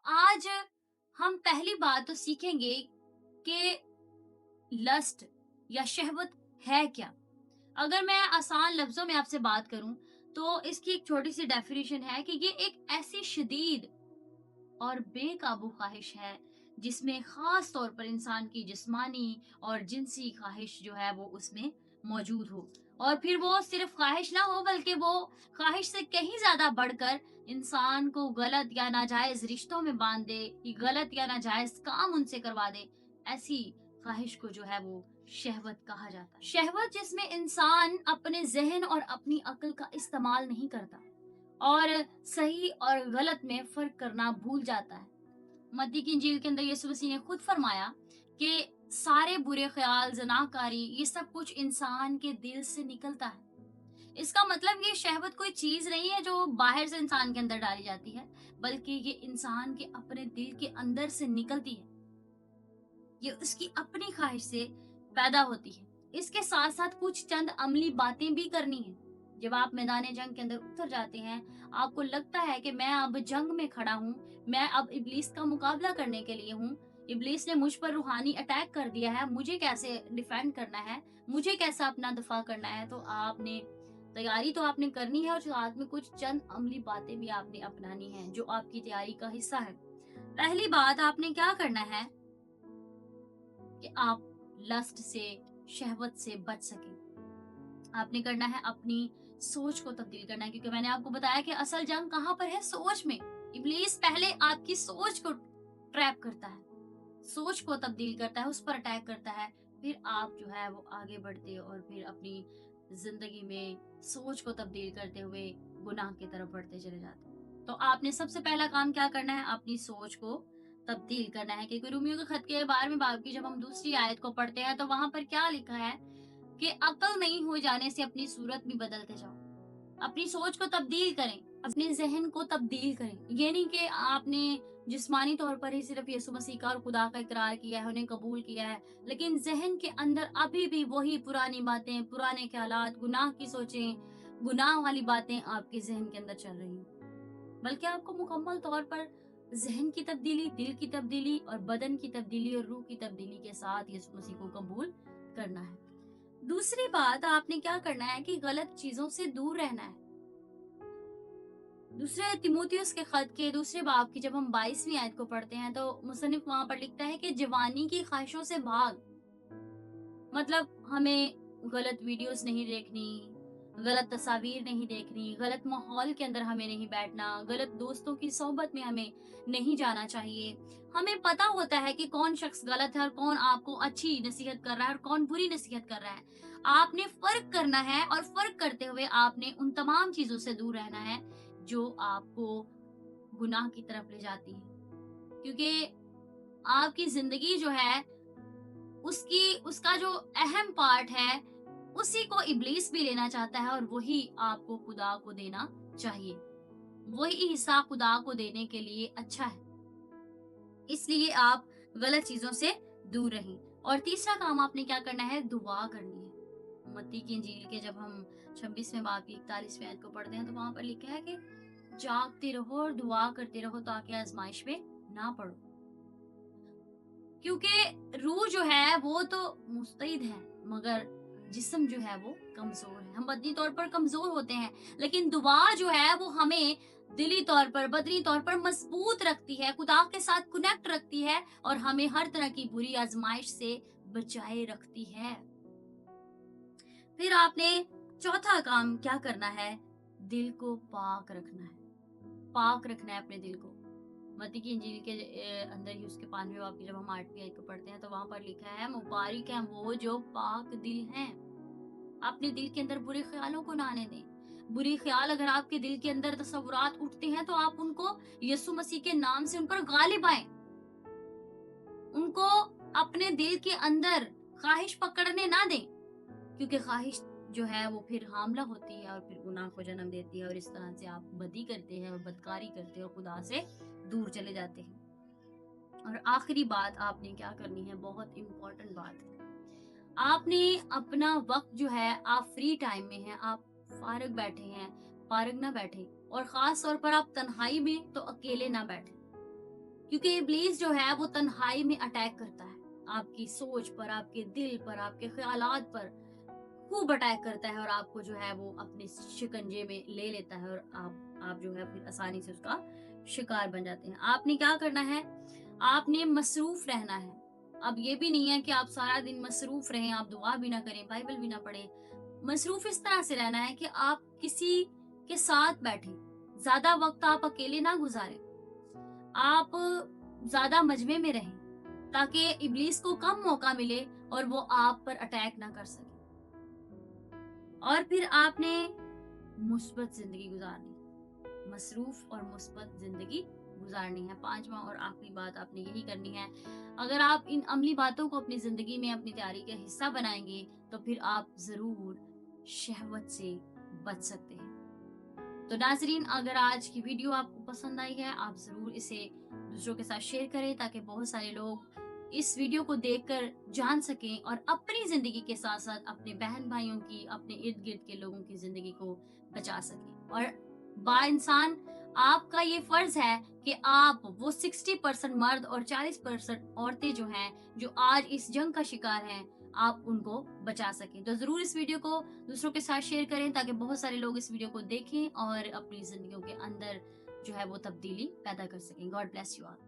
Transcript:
आज हम पहली बात तो सीखेंगे कि लस्ट या शहवत है क्या? अगर मैं आसान लफ्ज़ों में आपसे बात करूँ, तो इसकी एक छोटी-सी डेफ़िनिशन है कि ये एक ऐसी शदीद और बेकाबू ख़्वाहिश है, जिसमें ख़ास तौर पर इंसान की जिस्मानी और जिनसी ख़्वाहिश जो है वो उसमें मौजूद हो। और फिर वो सिर्फ़ ख़्वाहिश ना हो बल्कि वो ख़्वाहिश से कहीं ज़्यादा बढ़कर इंसान को गलत या नाजायज़ रिश्तों में बाँध दे, कि गलत या नाजायज़ काम उनसे करवा दे, ऐसी ख़्वाहिश को जो है वो शहवत कहा जाता है। शहवत जिसमें इंसान अपने ज़हन और अपनी अक्ल का इस्तेमाल नहीं करता और सही और गलत में फ़र्क करना भूल जाता है। मत्ती की इंजील के अंदर यीशु मसीह ने खुद फरमाया कि सारे बुरे ख्याल, ज़नाकारी ये सब कुछ इंसान के दिल से निकलता है। इसका मतलब ये शहवत कोई चीज़ नहीं है जो बाहर से इंसान के अंदर डाली जाती है, बल्कि ये इंसान के अपने दिल के अंदर से निकलती है। ये उसकी अपनी ख्वाहिश से पैदा होती है। इसके साथ-साथ कुछ चंद अमली बातें भी करनी है। जब आप मैदान जंग के अंदर उतर जाते हैं, आपको लगता है कि मैं अब जंग में खड़ा हूँ, मैं अब इब्लीस का मुकाबला करने के लिए हूँ। इब्लीस ने मुझ पर रूहानी अटैक कर दिया है, मुझे कैसे डिफेंड करना है, मुझे कैसा अपना दफ़ा करना है, तो आपने तैयारी तो आपने करनी है और साथ में कुछ चंद अमली बातें भी आपने अपनानी हैं, जो आपकी तैयारी का हिस्सा है। पहली बात आपने क्या करना है कि आप लस्ट से, शहवत से बच सकें। आपने करना है अपनी सोच को तब्दील करना है, क्योंकि मैंने आपको बताया कि असल जंग कहाँ पर है? सोच में। इब्लीस पहले आपकी सोच को ट्रैप करता है, सोच को तब्दील करता है, उस पर अटैक करता है, फिर आप जो है वो आगे बढ़ते हो और फिर अपनी जिंदगी में सोच को तब्दील करते हुए गुनाह की तरफ बढ़ते चले जाते हो। तो आपने सबसे पहला काम क्या करना है? अपनी सोच को तब्दील करना है, क्योंकि रोमियो के खत के 12वें बाब की जब हम दूसरी आयत को पढ़ते हैं तो वहां पर क्या लिखा है कि अक्ल नहीं हो जाने से अपनी सूरत भी बदलते जाओ। अपनी सोच को तब्दील करें, अपने ज़हन को तब्दील करें। ये नहीं कि आपने जिस्मानी तौर पर ही सिर्फ़ यीशु मसीह का और खुदा का इकरार किया है, उन्हें कबूल किया है, लेकिन ज़हन के अंदर अभी भी वही पुरानी बातें, पुराने ख़्यालात, गुनाह की सोचें, गुनाह वाली बातें आपके ज़हन के अंदर चल रही हैं। बल्कि आपको मुकम्मल तौर पर ज़हन की तब्दीली, दिल की तब्दीली और बदन की तब्दीली और रूह की तब्दीली के साथ यीशु मसीह को कबूल करना है। दूसरी बात आपने क्या करना है कि गलत चीज़ों से दूर रहना है। दूसरे तिमोथियुस के खत के दूसरे बाब की जब हम 22वीं आयत को पढ़ते हैं तो मुसन्निफ वहां पर लिखता है कि जवानी की ख्वाहिशों से भाग। मतलब हमें गलत वीडियोस नहीं देखनी, गलत तस्वीर नहीं देखनी, गलत माहौल के अंदर हमें नहीं बैठना, गलत दोस्तों की सोहबत में हमें नहीं जाना चाहिए। हमें पता होता है कि कौन शख्स गलत है और कौन आपको अच्छी नसीहत कर रहा है और कौन बुरी नसीहत कर रहा है। आपने फ़र्क करना है और फ़र्क करते हुए आपने उन तमाम चीज़ों से दूर रहना है, जो आपको गुनाह की तरफ ले जाती हैं। क्योंकि आपकी ज़िंदगी जो है उसकी उसका जो अहम पार्ट है, उसी को इब्लीस भी लेना चाहता है और वही आपको खुदा को देना चाहिए। वही हिस्सा खुदा को देने के लिए अच्छा है। इसलिए आप गलत चीज़ों से दूर रहें। और तीसरा काम आपने क्या करना है? दुआ करनी है। मत्ती की इंजील के जब हम 26वें बाब की 41वें आयत को पढ़ते हैं तो वहाँ पर लिखा है कि जागते रहो और दुआ करते रहो ताकि आज़माइश में ना पड़ो। क्योंकि रूह जो है वो तो मुस्तैद है, मगर जिस्म जो है वो कमजोर है। हम बदनी तौर पर कमजोर होते हैं, लेकिन दुआ जो है वो हमें दिली तौर पर, बदनी तौर पर मजबूत रखती है, खुदा के साथ कनेक्ट रखती है और हमें हर तरह की बुरी आजमाइश से बचाए रखती है। फिर आपने चौथा काम क्या करना है? दिल को पाक रखना है। पाक रखना है अपने दिल को। मत्ती की इंजील के अंदर ही उसके 5वें बाब की जब हम 8वीं आयत को पढ़ते हैं तो वहां पर लिखा है, मुबारक है वो जो पाक दिल हैं। अपने दिल के अंदर बुरे ख्यालों को ना आने दें। बुरे ख्याल अगर आपके दिल के अंदर तसव्वुरात उठते हैं तो आप उनको यीशु मसीह के नाम से उन पर गालिब आएं। उनको अपने दिल के अंदर ख्वाहिश पकड़ने ना दें, क्योंकि ख्वाहिश जो है वो फिर हामला होती है और फिर गुनाह को जन्म देती है और इस तरह से आप बदी करते हैं और बदकारी करते हैं और खुदा से दूर चले जाते हैं। और आखिरी बात आपने क्या करनी है? बहुत इम्पोर्टेंट बात है। आपने अपना वक्त जो है, आप फ्री टाइम में हैं, आप फारग बैठे हैं, फारग ना बैठे और खास तौर पर आप तन्हाई में तो अकेले ना बैठे। کیونکہ ابلیس جو ہے وہ تنہائی میں اٹیک کرتا ہے، آپ کی سوچ پر، آپ کے دل پر، آپ کے خیالات پر خوب اٹیک کرتا ہے، اور آپ کو جو ہے وہ اپنے شکنجے میں لے لیتا ہے، اور آپ جو ہے پھر آسانی سے اس کا شکار بن جاتے ہیں۔ آپ نے کیا کرنا ہے؟ آپ نے مصروف رہنا ہے۔ اب یہ بھی نہیں ہے کہ آپ سارا دن مصروف رہیں، آپ دعا بھی نہ کریں، بائبل بھی نہ پڑھیں۔ مصروف اس طرح سے رہنا ہے کہ آپ کسی کے ساتھ بیٹھیں، زیادہ وقت آپ اکیلے نہ گزاریں، آپ زیادہ مجمع میں رہیں تاکہ ابلیس کو کم موقع ملے اور وہ آپ پر اٹیک نہ کر سکے۔ اور پھر آپ نے مثبت زندگی گزارنی، مصروف اور مثبت زندگی گزارنی ہے۔ پانچواں اور آخری بات آپ نے یہی کرنی ہے، اگر آپ ان عملی باتوں کو اپنی زندگی میں اپنی تیاری کا حصہ بنائیں گے تو پھر آپ ضرور شہوت سے بچ سکتے ہیں۔ تو ناظرین، اگر آج کی ویڈیو آپ کو پسند آئی ہے، آپ ضرور اسے دوسروں کے ساتھ شیئر کریں تاکہ بہت سارے لوگ اس ویڈیو کو دیکھ کر جان سکیں اور اپنی زندگی کے ساتھ ساتھ اپنے بہن بھائیوں کی، اپنے ارد گرد کے لوگوں کی زندگی کو بچا سکیں۔ اور با انسان آپ کا یہ فرض ہے کہ آپ وہ 60% مرد اور 40% عورتیں جو ہیں، جو آج اس جنگ کا شکار ہیں، آپ ان کو بچا سکیں۔ تو ضرور اس ویڈیو کو دوسروں کے ساتھ شیئر کریں تاکہ بہت سارے لوگ اس ویڈیو کو دیکھیں اور اپنی زندگیوں کے اندر جو ہے وہ تبدیلی پیدا کر سکیں۔ God bless you all.